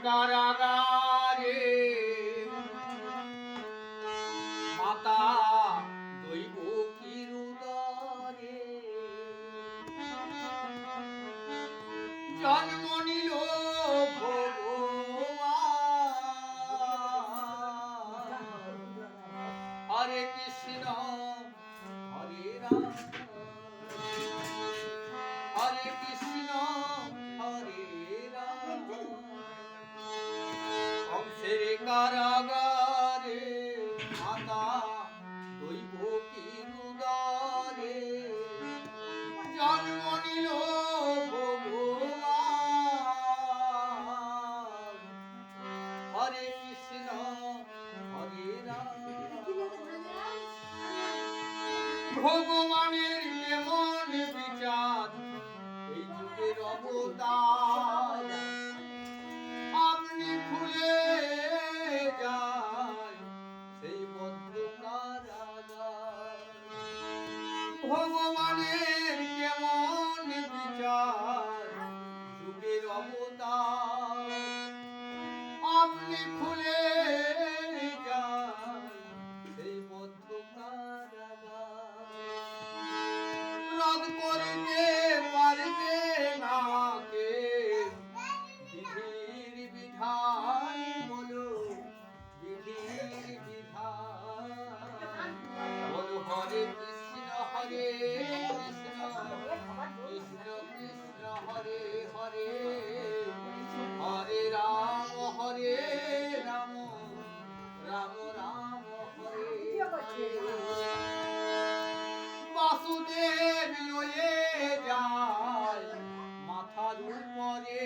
কারাগারে মাতা দৈব কিরুদরে জন্ম নিল হরে কৃষ্ণ হরে রাম হরে কৃষ্ণ হরে রাম কংসের কারাগারে মাতা দৈব কিরুদরে জন্ম নিল ভগবান হরে কৃষ্ণ হরে রাম ভগবানের কেমন বিচার এই যুগের অবতার আপনি খুলে যায় সেই বদ্ধ কারাগার ভগবানের কেমন বিচার যুগের অবতার আপনি খুলে যায় সেই বদ্ধ কারাগার রদ করতে পারবে না কে বিধির বিধান বলো বিধির বিধান বলো হরে কৃষ্ণ হরে কৃষ্ণ কৃষ্ণ কৃষ্ণ হরে হরে হরে রাম রাম রাম হরে হরে বাসুদেব লয়ে যায় মাথার উপরে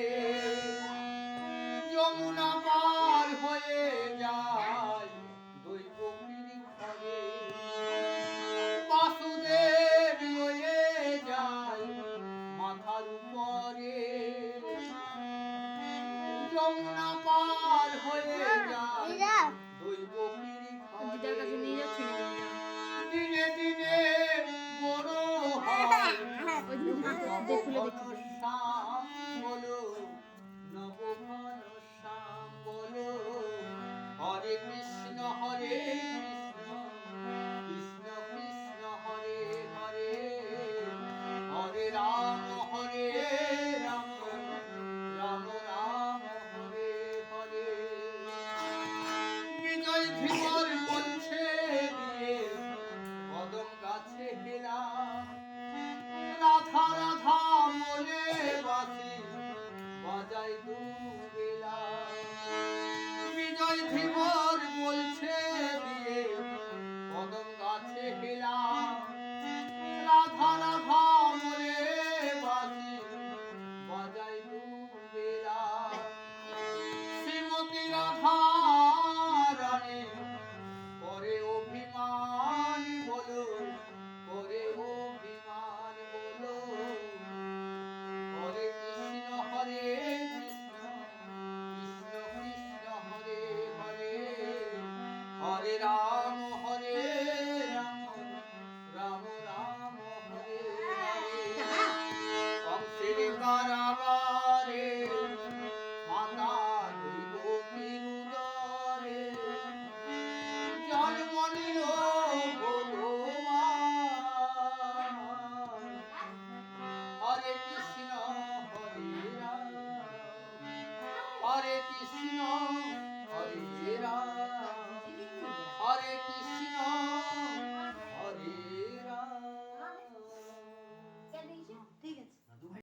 যমুনা পার হয়ে যায় দৈব ঘরে বাসুদেব লয়ে যায় মাথার উপরে যমুনা পার হয়ে যায় দৈব দিনে দিনে বড় হয়